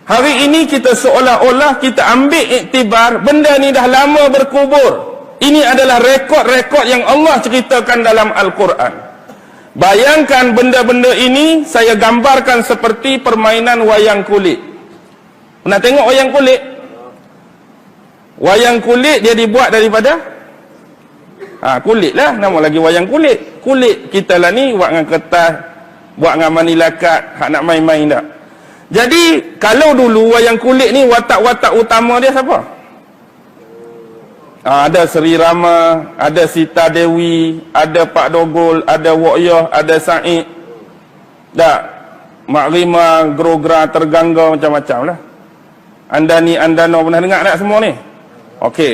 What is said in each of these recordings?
Hari ini kita seolah-olah kita ambil iktibar benda ni dah lama berkubur. Ini adalah rekod-rekod yang Allah ceritakan dalam Al-Quran. Bayangkan benda-benda ini saya gambarkan seperti permainan wayang kulit. Pernah tengok wayang kulit? Wayang kulit dia dibuat daripada kulit lah, nama lagi wayang kulit. Kulit kita lah ni buat dengan kertas, buat dengan manila card, hak nak main-main tak. Jadi kalau dulu wayang kulit ni watak-watak utama dia siapa? Ada Seri Rama, ada Sita Dewi, ada Pak Dogol, ada Wok Yoh, ada Said. Tak, Mak Rima, Grogra, Tergangga, macam-macam lah. Andani, Andano, pernah dengar tak semua ni? Okey.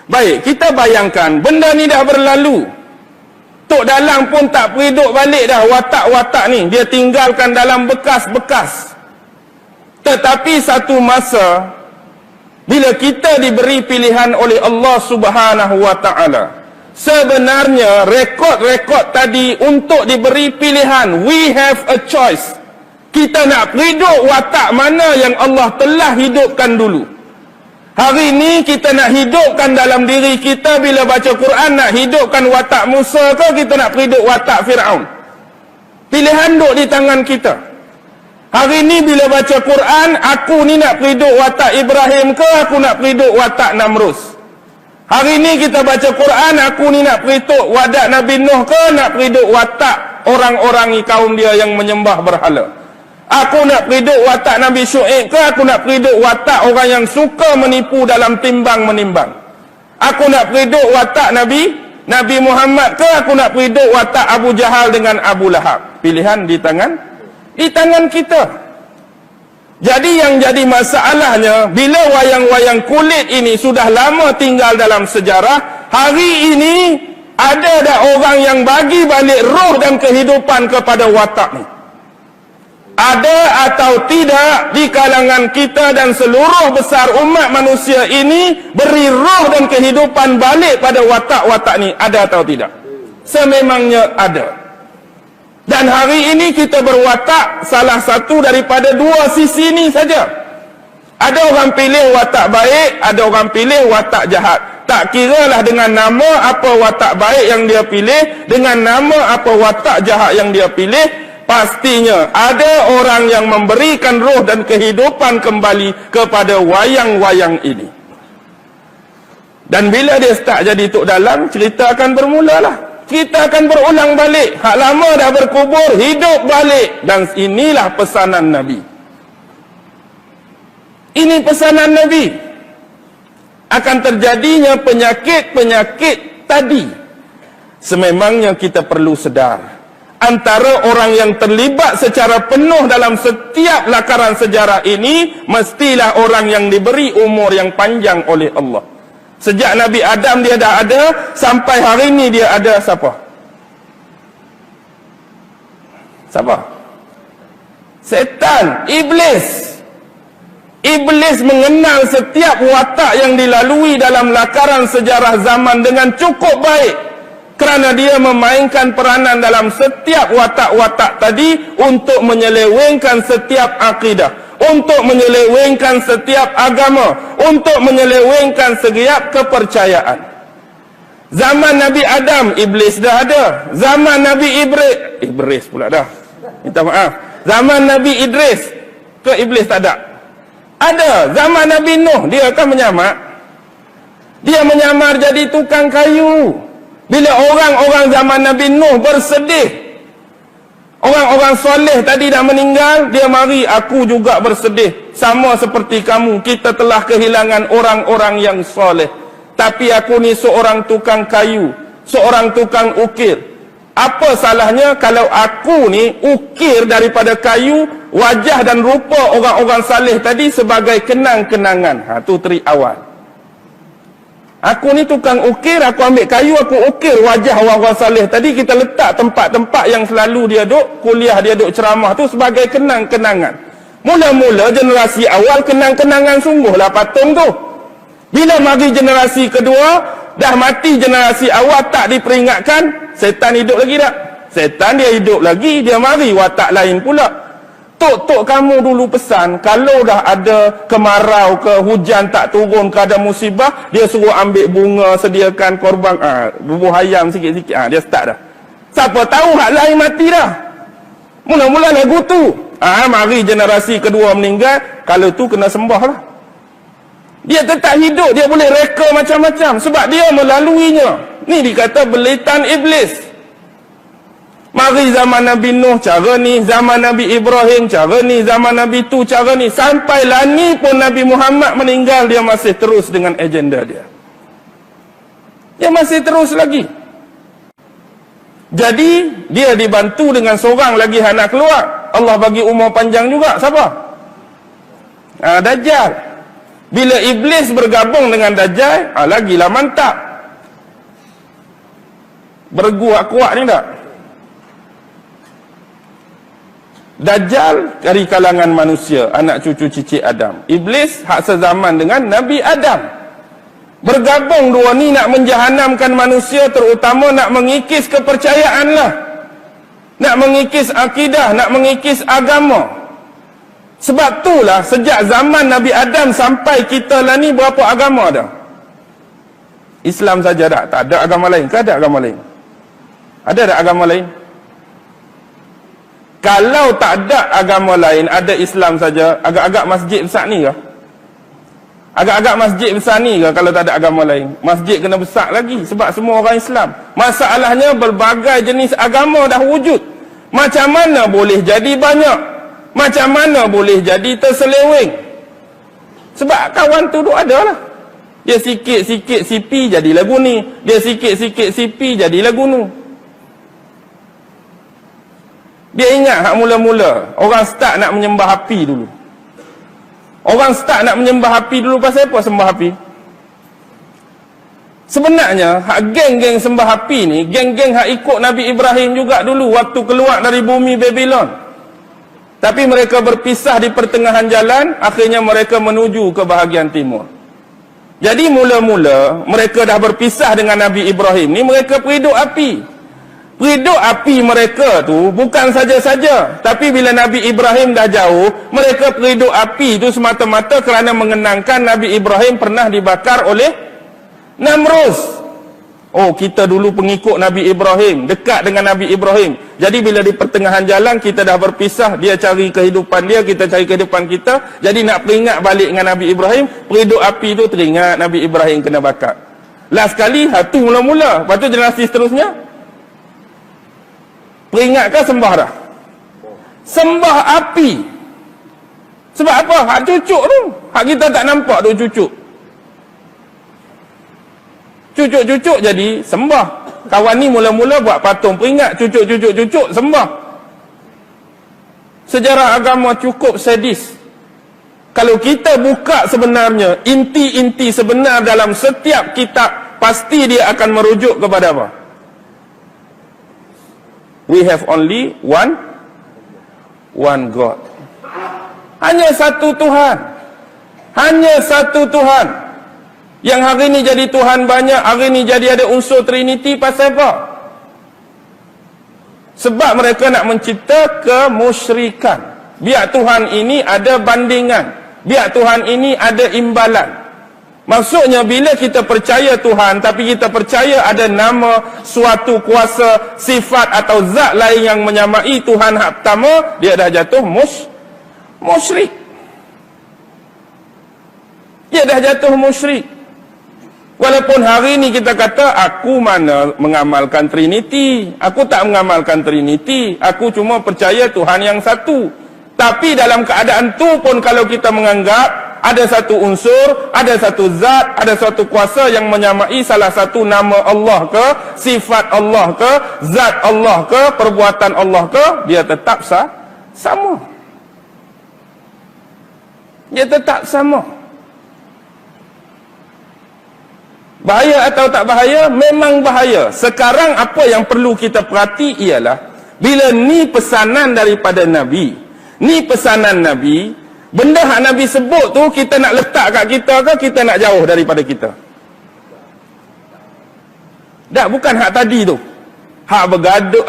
Baik, kita bayangkan benda ni dah berlalu. Tok Dalang pun tak periduk balik dah watak-watak ni. Dia tinggalkan dalam bekas-bekas. Tetapi satu masa, bila kita diberi pilihan oleh Allah Subhanahu wa Ta'ala, sebenarnya rekod-rekod tadi untuk diberi pilihan. We have a choice. Kita nak periduk watak mana yang Allah telah hidupkan dulu. Hari ini kita nak hidupkan dalam diri kita bila baca Quran, nak hidupkan watak Musa ke kita nak periduk watak Fir'aun? Pilihan duk di tangan kita. Hari ini bila baca Quran, aku ni nak periduk watak Ibrahim ke aku nak periduk watak Namrus? Hari ini kita baca Quran, aku ni nak periduk watak Nabi Nuh ke nak periduk watak orang-orang kaum dia yang menyembah berhala? Aku nak periduk watak Nabi Syuaib ke aku nak periduk watak orang yang suka menipu dalam timbang menimbang? Aku nak periduk watak Nabi Muhammad ke aku nak periduk watak Abu Jahal dengan Abu Lahab? Pilihan di tangan kita. Jadi yang jadi masalahnya, bila wayang-wayang kulit ini sudah lama tinggal dalam sejarah, hari ini ada dah orang yang bagi balik roh dan kehidupan kepada watak ni. Ada atau tidak di kalangan kita dan seluruh besar umat manusia ini beri roh dan kehidupan balik pada watak-watak ni? Ada atau tidak? Sememangnya ada. Dan hari ini kita berwatak salah satu daripada dua sisi ni saja. Ada orang pilih watak baik, ada orang pilih watak jahat. Tak kiralah dengan nama apa watak baik yang dia pilih, dengan nama apa watak jahat yang dia pilih, pastinya ada orang yang memberikan roh dan kehidupan kembali kepada wayang-wayang ini. Dan bila dia start jadi Tok Dalang, cerita akan bermulalah. Kita akan berulang balik. Hak lama dah berkubur, hidup balik. Dan inilah pesanan Nabi. Ini pesanan Nabi. Akan terjadinya penyakit-penyakit tadi. Sememangnya kita perlu sedar. Antara orang yang terlibat secara penuh dalam setiap lakaran sejarah ini, mestilah orang yang diberi umur yang panjang oleh Allah. Sejak Nabi Adam dia dah ada, sampai hari ini dia ada siapa? Siapa? Setan, Iblis. Iblis mengenal setiap watak yang dilalui dalam lakaran sejarah zaman dengan cukup baik. Kerana dia memainkan peranan dalam setiap watak-watak tadi untuk menyelewengkan setiap akidah, untuk menyelewengkan setiap agama, untuk menyelewengkan setiap kepercayaan. Zaman Nabi Adam, Iblis dah ada. Zaman Nabi Iblis pula dah. Minta maaf. Zaman Nabi Idris, ke Iblis tak ada? Ada. Zaman Nabi Nuh, dia akan menyamar. Dia menyamar jadi tukang kayu. Bila orang-orang zaman Nabi Nuh bersedih, orang-orang soleh tadi dah meninggal, dia mari, aku juga bersedih. Sama seperti kamu, kita telah kehilangan orang-orang yang soleh. Tapi aku ni seorang tukang kayu, seorang tukang ukir. Apa salahnya kalau aku ni ukir daripada kayu wajah dan rupa orang-orang saleh tadi sebagai kenang-kenangan? Tu trik awal. Aku ni tukang ukir, aku ambil kayu, aku ukir wajah orang-orang saleh tadi, kita letak tempat-tempat yang selalu dia duk kuliah, dia duk ceramah tu sebagai kenang-kenangan. Mula-mula generasi awal kenang-kenangan sungguhlah patung tu. Bila mari generasi kedua, dah mati generasi awal tak diperingatkan, setan hidup lagi tak? Setan dia hidup lagi, dia mari watak lain pula. Tok-tok kamu dulu pesan, kalau dah ada kemarau ke, hujan tak turun ke, ada musibah, dia suruh ambil bunga, sediakan korban, bubur ayam sikit-sikit, dia start dah. Siapa tahu hak lain mati dah. Mula-mula lagu tu. Mari generasi kedua meninggal, kalau tu kena sembah lah. Dia tetap hidup, dia boleh reka macam-macam sebab dia melaluinya. Ni dikata belitan iblis. Mari zaman Nabi Nuh cara ni, zaman Nabi Ibrahim cara ni, zaman Nabi tu cara ni, sampai lani pun Nabi Muhammad meninggal, dia masih terus dengan agenda dia. Dia masih terus lagi. Jadi dia dibantu dengan seorang lagi anak keluar. Allah bagi umur panjang juga. Siapa? Dajjal. Bila iblis bergabung dengan Dajjal, lagilah mantap. Berguak-kuat ni tak? Dajjal dari kalangan manusia, anak cucu cicit Adam. Iblis hak sezaman dengan Nabi Adam. Bergabung dua ni nak menjahanamkan manusia, terutama nak mengikis kepercayaan lah. Nak mengikis akidah, nak mengikis agama. Sebab itulah sejak zaman Nabi Adam sampai kita lah ni, berapa agama ada? Islam saja tak? Tak ada agama lain ke ada agama lain? Ada tak agama lain? Kalau tak ada agama lain, ada Islam saja, agak-agak masjid besar ni ke? Agak-agak masjid besar ni ke kalau tak ada agama lain? Masjid kena besar lagi sebab semua orang Islam. Masalahnya berbagai jenis agama dah wujud. Macam mana boleh jadi banyak? Macam mana boleh jadi terseleweng? Sebab kawan tu duk ada lah. Dia sikit-sikit sipi jadi lagu ni, dia sikit-sikit sipi jadi lagu ni. Dia ingat hak mula-mula orang start nak menyembah api dulu. Orang start nak menyembah api dulu pasal apa sembah api? Sebenarnya hak geng-geng sembah api ni, geng-geng hak ikut Nabi Ibrahim juga dulu waktu keluar dari bumi Babylon. Tapi mereka berpisah di pertengahan jalan, akhirnya mereka menuju ke bahagian timur. Jadi mula-mula mereka dah berpisah dengan Nabi Ibrahim ni, mereka periduk api. Periduk api mereka tu bukan saja-saja, tapi bila Nabi Ibrahim dah jauh, mereka periduk api tu semata-mata kerana mengenangkan Nabi Ibrahim pernah dibakar oleh Namrus. Oh, kita dulu pengikut Nabi Ibrahim, dekat dengan Nabi Ibrahim. Jadi bila di pertengahan jalan kita dah berpisah, dia cari kehidupan dia, kita cari kehidupan kita. Jadi nak peringat balik dengan Nabi Ibrahim, periduk api tu teringat Nabi Ibrahim kena bakar. Last kali, tu mula-mula. Lepas tu generasi seterusnya, peringatkah sembah dah? Sembah api. Sebab apa? Hak cucuk tu. Hak kita tak nampak tu cucuk. Cucuk-cucuk jadi sembah. Kawan ni mula-mula buat patung peringat. Cucuk-cucuk-cucuk sembah. Sejarah agama cukup sadis. Kalau kita buka sebenarnya, inti-inti sebenar dalam setiap kitab, pasti dia akan merujuk kepada apa? We have only one God. Hanya satu Tuhan. Hanya satu Tuhan. Yang hari ni jadi Tuhan banyak, hari ni jadi ada unsur Trinity, pasal apa? Sebab mereka nak mencipta kemusyrikan. Biar Tuhan ini ada bandingan. Biar Tuhan ini ada imbalan. Maksudnya bila kita percaya Tuhan, tapi kita percaya ada nama, suatu kuasa, sifat atau zat lain yang menyamai Tuhan hak pertama, dia dah jatuh musyrik. Dia dah jatuh musyrik. Walaupun hari ni kita kata, aku mana mengamalkan Trinity, aku tak mengamalkan Trinity, aku cuma percaya Tuhan yang satu. Tapi dalam keadaan tu pun kalau kita menganggap ada satu unsur, ada satu zat, ada satu kuasa yang menyamai salah satu nama Allah ke, sifat Allah ke, zat Allah ke, perbuatan Allah ke, dia tetap sama. Dia tetap sama. Bahaya atau tak bahaya? Memang bahaya. Sekarang apa yang perlu kita perhati ialah, bila ni pesanan daripada Nabi, ni pesanan Nabi, benda hak Nabi sebut tu kita nak letak kat kita ke kita nak jauh daripada kita? Tak, bukan hak tadi tu. hak bergaduh,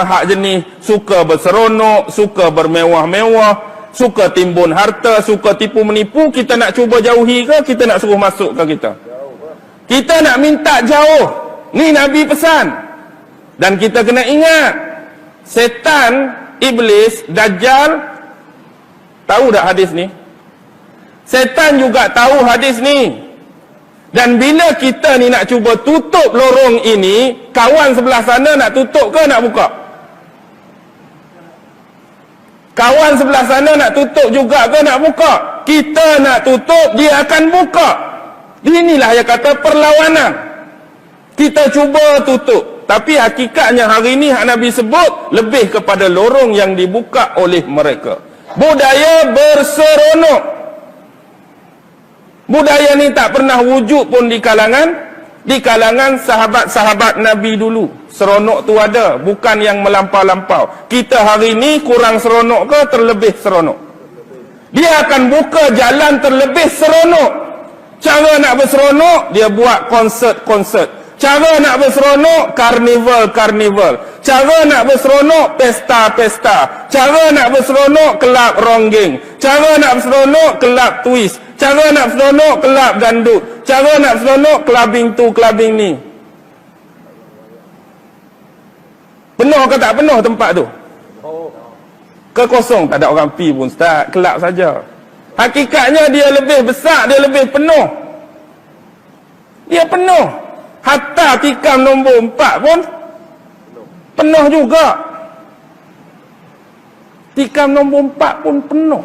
hak jenis suka berseronok, suka bermewah-mewah, suka timbun harta, suka tipu menipu, kita nak cuba jauhi ke kita nak suruh masuk ke kita? Kita nak minta jauh. Ni Nabi pesan. Dan kita kena ingat, setan, iblis, dajjal, tahu tak hadis ni? Setan juga tahu hadis ni. Dan bila kita ni nak cuba tutup lorong ini, kawan sebelah sana nak tutup ke nak buka? Kawan sebelah sana nak tutup juga ke nak buka? Kita nak tutup, dia akan buka. Inilah yang kata perlawanan. Kita cuba tutup. Tapi hakikatnya hari ini yang Nabi sebut lebih kepada lorong yang dibuka oleh mereka. Budaya berseronok. Budaya ni tak pernah wujud pun di kalangan sahabat-sahabat Nabi dulu. Seronok tu ada, bukan yang melampau-lampau. Kita hari ni kurang seronok ke terlebih seronok? Dia akan buka jalan terlebih seronok. Cara nak berseronok, dia buat konsert-konsert. Cara nak berseronok, karnival-karnival. Cara nak berseronok, pesta-pesta. Cara nak berseronok, kelab ronggeng. Cara nak berseronok, kelab twist. Cara nak berseronok, kelab gandut. Cara nak berseronok, clubbing tu, clubbing ni. Penuh ke tak penuh tempat tu? Kekosong, tak ada orang pi pun, start kelab saja. Hakikatnya dia lebih besar, dia lebih penuh. Dia penuh. Hatta tikam nombor 4 pun penuh juga. Tikam nombor 4 pun penuh.